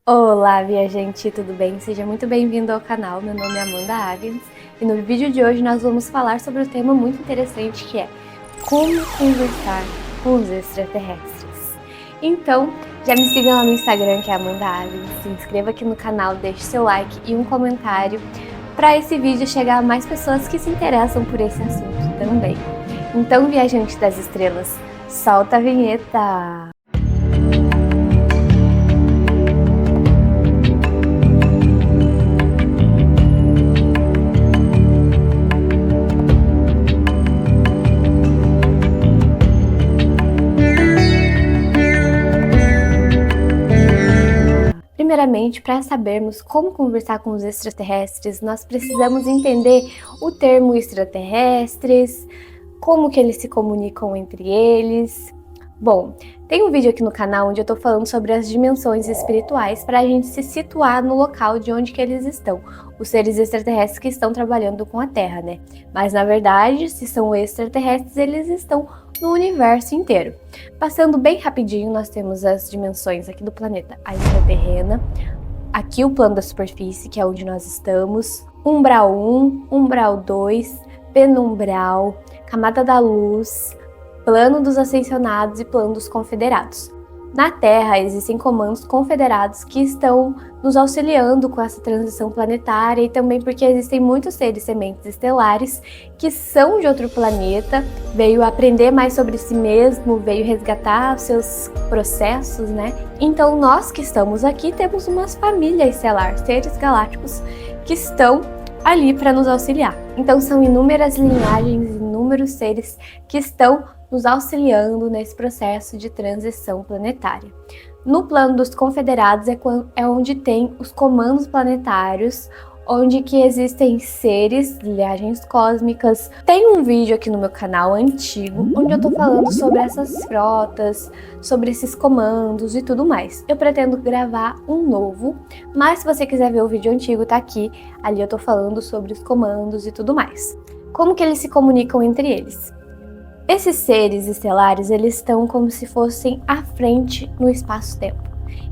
Olá, viajante, tudo bem? Seja muito bem-vindo ao canal. Meu nome é Amanda Agnes e no vídeo de hoje nós vamos falar sobre um tema muito interessante que é como conversar com os extraterrestres. Então, já me siga lá no Instagram, que é Amanda Agnes, se inscreva aqui no canal, deixe seu like e um comentário para esse vídeo chegar a mais pessoas que se interessam por esse assunto também. Então, viajante das estrelas, solta a vinheta! Primeiramente, para sabermos como conversar com os extraterrestres, nós precisamos entender o termo extraterrestres, como que eles se comunicam entre eles. Bom, tem um vídeo aqui no canal onde eu tô falando sobre as dimensões espirituais para a gente se situar no local de onde que eles estão, os seres extraterrestres que estão trabalhando com a Terra, né? Mas na verdade, se são extraterrestres, eles estão no universo inteiro. Passando bem rapidinho, nós temos as dimensões aqui do planeta, a intraterrena, aqui o plano da superfície, que é onde nós estamos, umbral 1, umbral 2, penumbral, camada da luz, plano dos ascensionados e plano dos confederados. Na Terra existem comandos confederados que estão nos auxiliando com essa transição planetária e também porque existem muitos seres sementes estelares que são de outro planeta, veio aprender mais sobre si mesmo, veio resgatar os seus processos, né? Então nós que estamos aqui temos uma família estelar, seres galácticos que estão ali para nos auxiliar. Então são inúmeras linhagens, inúmeros seres que estão nos auxiliando nesse processo de transição planetária. No plano dos confederados é onde tem os comandos planetários, onde que existem seres, linhagens cósmicas. Tem um vídeo aqui no meu canal antigo, onde eu tô falando sobre essas frotas, sobre esses comandos e tudo mais. Eu pretendo gravar um novo, mas se você quiser ver o vídeo antigo, tá aqui. Ali eu tô falando sobre os comandos e tudo mais. Como que eles se comunicam entre eles? Esses seres estelares, eles estão como se fossem à frente no espaço-tempo.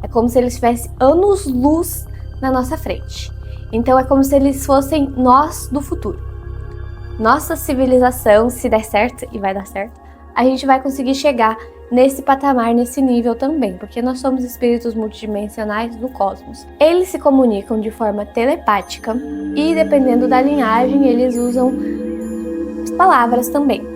É como se eles tivessem anos-luz na nossa frente. Então é como se eles fossem nós do futuro. Nossa civilização, se der certo, e vai dar certo, a gente vai conseguir chegar nesse patamar, nesse nível também, porque nós somos espíritos multidimensionais do cosmos. Eles se comunicam de forma telepática e, dependendo da linhagem, eles usam palavras também.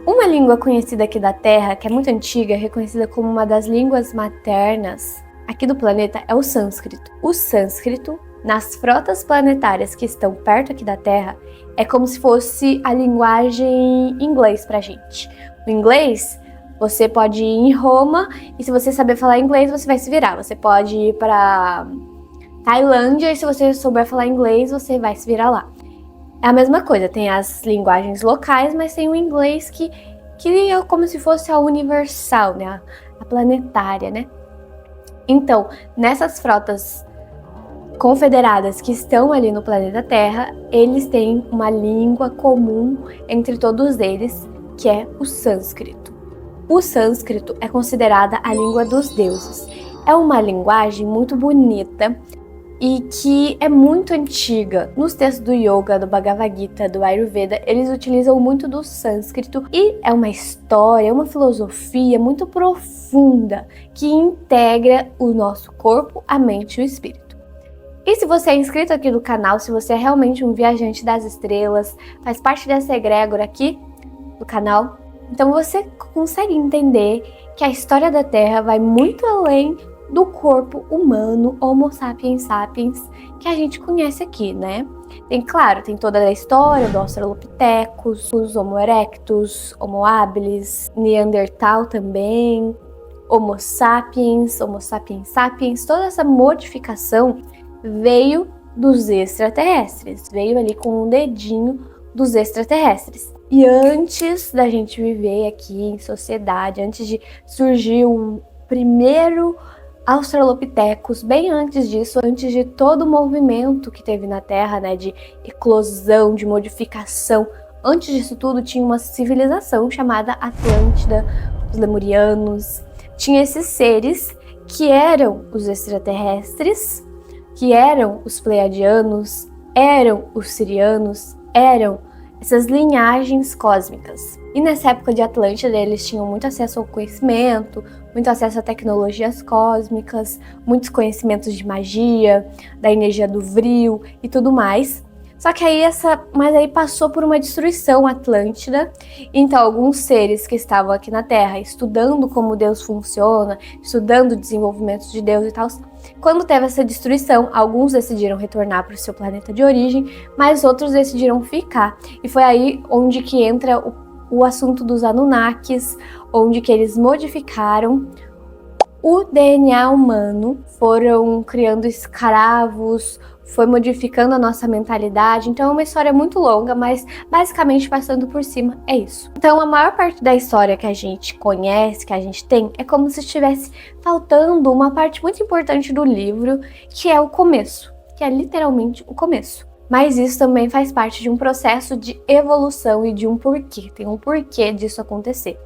Uma língua conhecida aqui da Terra, que é muito antiga, reconhecida como uma das línguas maternas aqui do planeta, é o sânscrito. O sânscrito, nas frotas planetárias que estão perto aqui da Terra, é como se fosse a linguagem inglês pra gente. O inglês, você pode ir em Roma e se você saber falar inglês, você vai se virar. Você pode ir pra Tailândia e se você souber falar inglês, você vai se virar lá. É a mesma coisa, tem as linguagens locais, mas tem o inglês que é como se fosse a universal, né? A planetária, né? Então, nessas frotas confederadas que estão ali no planeta Terra, eles têm uma língua comum entre todos eles, que é o sânscrito. O sânscrito é considerada a língua dos deuses. É uma linguagem muito bonita, e que é muito antiga. Nos textos do Yoga, do Bhagavad Gita, do Ayurveda, eles utilizam muito do sânscrito e é uma história, uma filosofia muito profunda que integra o nosso corpo, a mente e o espírito. E se você é inscrito aqui no canal, se você é realmente um viajante das estrelas, faz parte dessa egrégora aqui do canal, então você consegue entender que a história da Terra vai muito além do corpo humano, Homo sapiens sapiens, que a gente conhece aqui, né? Tem toda a história do Australopithecus, os Homo erectus, Homo habilis, Neandertal também, Homo sapiens sapiens, toda essa modificação veio dos extraterrestres, veio ali com um dedinho dos extraterrestres. E antes da gente viver aqui em sociedade, antes de surgir o primeiro Australopithecus, bem antes disso, antes de todo o movimento que teve na Terra, né, de eclosão, de modificação, antes disso tudo tinha uma civilização chamada Atlântida, os lemurianos, tinha esses seres que eram os extraterrestres, que eram os pleiadianos, eram os sirianos, eram essas linhagens cósmicas. E nessa época de Atlântida, eles tinham muito acesso ao conhecimento, muito acesso a tecnologias cósmicas, muitos conhecimentos de magia, da energia do Vril e tudo mais. Só que aí passou por uma destruição Atlântida, então alguns seres que estavam aqui na Terra estudando como Deus funciona, estudando o desenvolvimento de Deus e tal, quando teve essa destruição, alguns decidiram retornar para o seu planeta de origem, mas outros decidiram ficar. E foi aí onde que entra o assunto dos Anunnakis, onde que eles modificaram o DNA humano, foram criando escravos, foi modificando a nossa mentalidade. Então é uma história muito longa, mas basicamente passando por cima é isso. Então a maior parte da história que a gente conhece, que a gente tem, é como se estivesse faltando uma parte muito importante do livro, que é o começo, que é literalmente o começo. Mas isso também faz parte de um processo de evolução e de um porquê. Tem um porquê disso acontecer,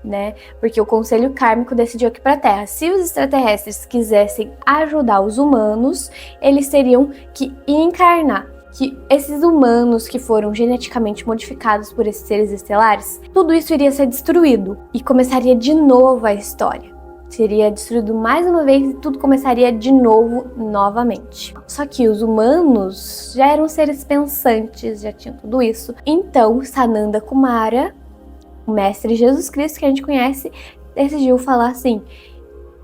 né? Porque o Conselho Kármico decidiu aqui para a Terra, se os extraterrestres quisessem ajudar os humanos, eles teriam que encarnar. Que esses humanos que foram geneticamente modificados por esses seres estelares, tudo isso iria ser destruído e começaria de novo a história. Seria destruído mais uma vez e tudo começaria de novo, novamente. Só que os humanos já eram seres pensantes, já tinham tudo isso. Então, Sananda Kumara, o mestre Jesus Cristo que a gente conhece, decidiu falar assim: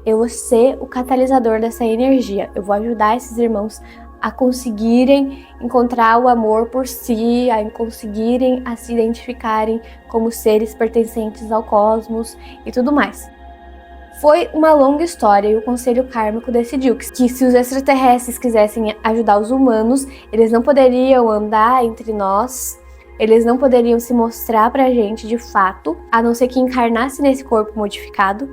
eu vou ser o catalisador dessa energia, eu vou ajudar esses irmãos a conseguirem encontrar o amor por si, a conseguirem a se identificarem como seres pertencentes ao cosmos e tudo mais. Foi uma longa história e o Conselho Kármico decidiu que se os extraterrestres quisessem ajudar os humanos, eles não poderiam andar entre nós, eles não poderiam se mostrar pra gente de fato, a não ser que encarnasse nesse corpo modificado,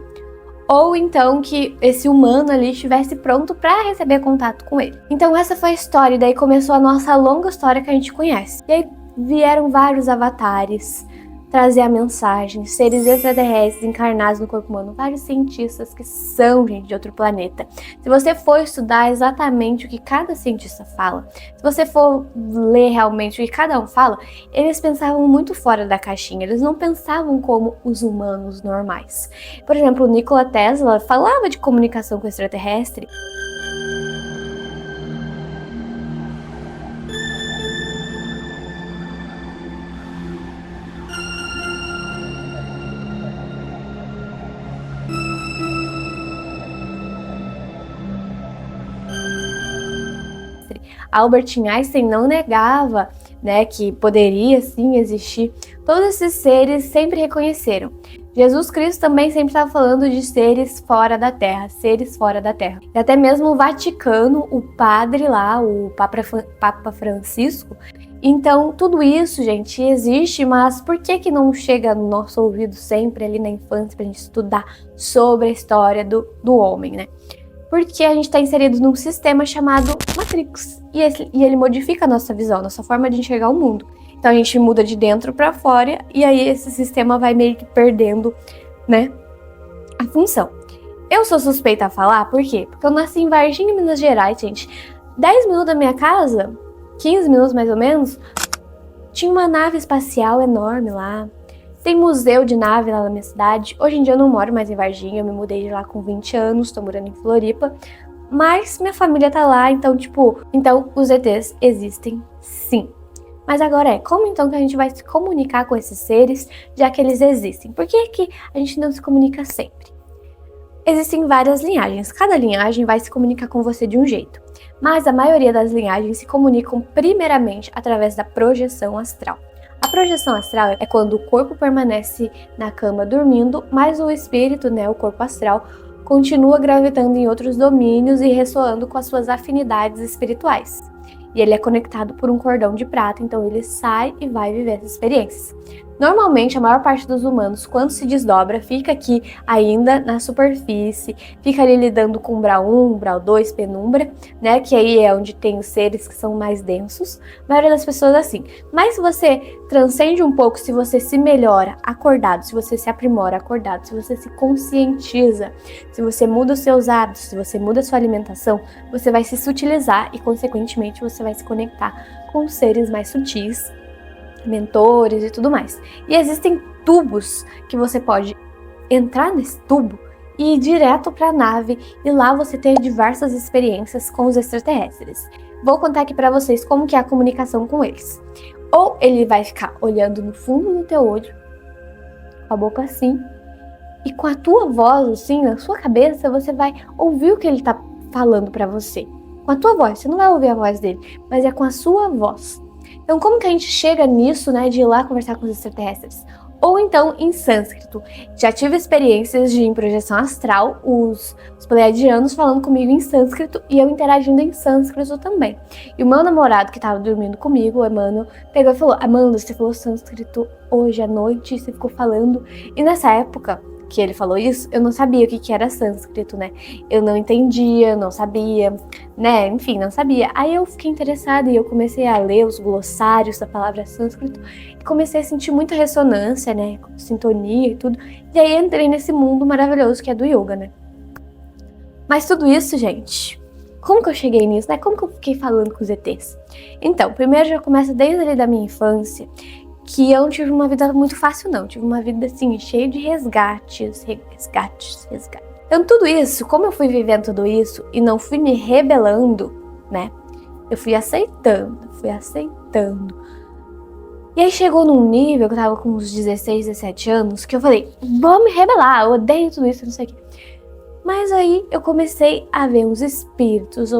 ou então que esse humano ali estivesse pronto para receber contato com ele. Então essa foi a história, e daí começou a nossa longa história que a gente conhece. E aí vieram vários avatares trazer a mensagem, seres extraterrestres encarnados no corpo humano, vários cientistas que são gente de outro planeta. Se você for estudar exatamente o que cada cientista fala, se você for ler realmente o que cada um fala, eles pensavam muito fora da caixinha, eles não pensavam como os humanos normais. Por exemplo, o Nikola Tesla falava de comunicação com extraterrestre. Albert Einstein não negava, né, que poderia sim existir. Todos esses seres sempre reconheceram. Jesus Cristo também sempre estava falando de seres fora da Terra, seres fora da Terra. E até mesmo o Vaticano, o padre lá, o Papa Francisco. Então, tudo isso, gente, existe, mas por que não chega no nosso ouvido sempre ali na infância pra gente estudar sobre a história do homem, né? Porque a gente está inserido num sistema chamado Matrix. E ele modifica a nossa visão, a nossa forma de enxergar o mundo. Então a gente muda de dentro para fora e aí esse sistema vai meio que perdendo, né, a função. Eu sou suspeita a falar, por quê? Porque eu nasci em Varginha, Minas Gerais, gente. 10 minutos da minha casa, 15 minutos mais ou menos, tinha uma nave espacial enorme lá. Tem museu de nave lá na minha cidade. Hoje em dia eu não moro mais em Varginha, eu me mudei de lá com 20 anos, tô morando em Floripa. Mas minha família tá lá, então os ETs existem sim. Mas agora como então que a gente vai se comunicar com esses seres, já que eles existem? Por que a gente não se comunica sempre? Existem várias linhagens, cada linhagem vai se comunicar com você de um jeito. Mas a maioria das linhagens se comunicam primeiramente através da projeção astral. A projeção astral é quando o corpo permanece na cama dormindo, mas o espírito, né, o corpo astral, continua gravitando em outros domínios e ressoando com as suas afinidades espirituais. E ele é conectado por um cordão de prata, então ele sai e vai viver essas experiências. Normalmente, a maior parte dos humanos, quando se desdobra, fica aqui ainda na superfície, fica ali lidando com Brau 1, Brau 2, penumbra, né? Que aí é onde tem os seres que são mais densos. A maioria das pessoas é assim. Mas se você transcende um pouco, se você se melhora acordado, se você se aprimora acordado, se você se conscientiza, se você muda os seus hábitos, se você muda a sua alimentação, você vai se sutilizar e, consequentemente, você vai se conectar com os seres mais sutis, mentores e tudo mais. E existem tubos que você pode entrar nesse tubo e ir direto para a nave e lá você ter diversas experiências com os extraterrestres. Vou contar aqui para vocês como que é a comunicação com eles. Ou ele vai ficar olhando no fundo do teu olho, com a boca assim, e com a tua voz assim, na sua cabeça, você vai ouvir o que ele tá falando para você. Com a tua voz, você não vai ouvir a voz dele, mas é com a sua voz. Então, como que a gente chega nisso, né, de ir lá conversar com os extraterrestres? Ou então em sânscrito. Já tive experiências de em projeção astral, os pleiadianos falando comigo em sânscrito e eu interagindo em sânscrito também. E o meu namorado que tava dormindo comigo, o Emmanuel, pegou e falou: Amanda, você falou sânscrito hoje à noite, você ficou falando. E nessa época que ele falou isso, eu não sabia o que era sânscrito, né? Eu não entendia, não sabia, né? Enfim, não sabia. Aí eu fiquei interessada e eu comecei a ler os glossários da palavra sânscrito e comecei a sentir muita ressonância, né? Sintonia e tudo. E aí entrei nesse mundo maravilhoso que é do yoga, né? Mas tudo isso, gente, como que eu cheguei nisso, né? Como que eu fiquei falando com os ETs? Então, primeiro já começa desde ali da minha infância, que eu não tive uma vida muito fácil, não. Eu tive uma vida, assim, cheia de resgates. Então, tudo isso, como eu fui vivendo tudo isso e não fui me rebelando, né? Eu fui aceitando. E aí chegou num nível que eu tava com uns 16, 17 anos, que eu falei, vou me rebelar, eu odeio tudo isso, não sei o quê. Mas aí eu comecei a ver os espíritos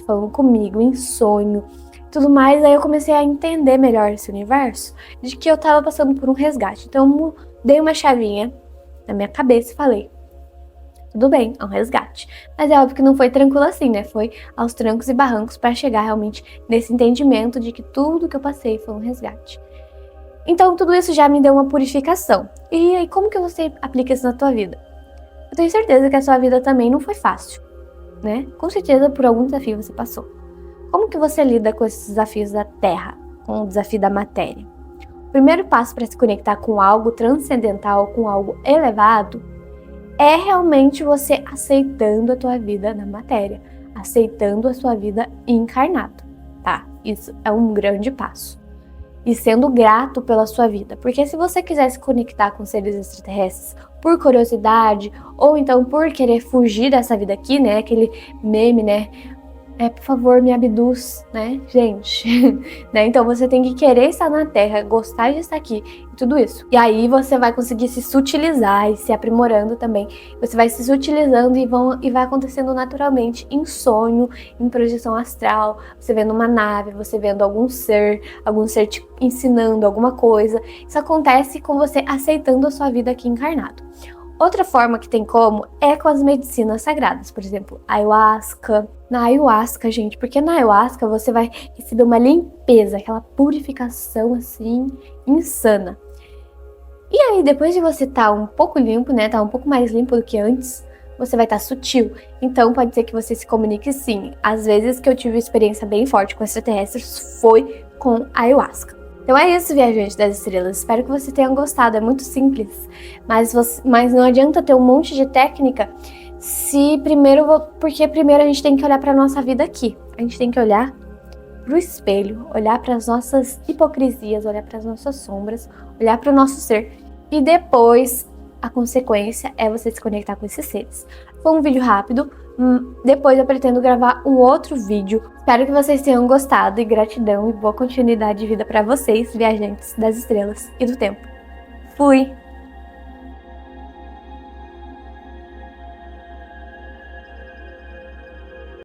falando comigo em sonho, tudo mais, aí eu comecei a entender melhor esse universo, de que eu tava passando por um resgate. Então eu dei uma chavinha na minha cabeça e falei, tudo bem, é um resgate. Mas é óbvio que não foi tranquilo assim, né? Foi aos trancos e barrancos para chegar realmente nesse entendimento de que tudo que eu passei foi um resgate. Então tudo isso já me deu uma purificação. E aí como que você aplica isso na tua vida? Eu tenho certeza que a sua vida também não foi fácil, né? Com certeza por algum desafio você passou. Como que você lida com esses desafios da Terra, com o desafio da matéria? O primeiro passo para se conectar com algo transcendental, com algo elevado, é realmente você aceitando a tua vida na matéria, aceitando a sua vida encarnado, tá? Isso é um grande passo. E sendo grato pela sua vida, porque se você quiser se conectar com seres extraterrestres por curiosidade, ou então por querer fugir dessa vida aqui, né? Aquele meme, né? Por favor, me abduz, né, gente? Né? Então você tem que querer estar na Terra, gostar de estar aqui e tudo isso. E aí você vai conseguir se sutilizar e se aprimorando também. Você vai se sutilizando e vai acontecendo naturalmente em sonho, em projeção astral, você vendo uma nave, você vendo algum ser te ensinando alguma coisa. Isso acontece com você aceitando a sua vida aqui encarnado. Outra forma que tem como é com as medicinas sagradas, por exemplo, ayahuasca. Na ayahuasca, gente, porque na ayahuasca você vai receber uma limpeza, aquela purificação assim, insana. E aí, depois de você estar um pouco limpo, né, tá um pouco mais limpo do que antes, você vai estar sutil. Então pode ser que você se comunique sim. Às vezes que eu tive uma experiência bem forte com extraterrestres foi com ayahuasca. Então é isso, viajante das estrelas. Espero que você tenha gostado. É muito simples, mas não adianta ter um monte de técnica porque primeiro a gente tem que olhar para nossa vida aqui. A gente tem que olhar para o espelho, olhar para as nossas hipocrisias, olhar para as nossas sombras, olhar para o nosso ser. E depois, a consequência é você se conectar com esses seres. Foi um vídeo rápido. Depois eu pretendo gravar um outro vídeo. Espero que vocês tenham gostado e gratidão e boa continuidade de vida para vocês, viajantes das estrelas e do tempo. Fui!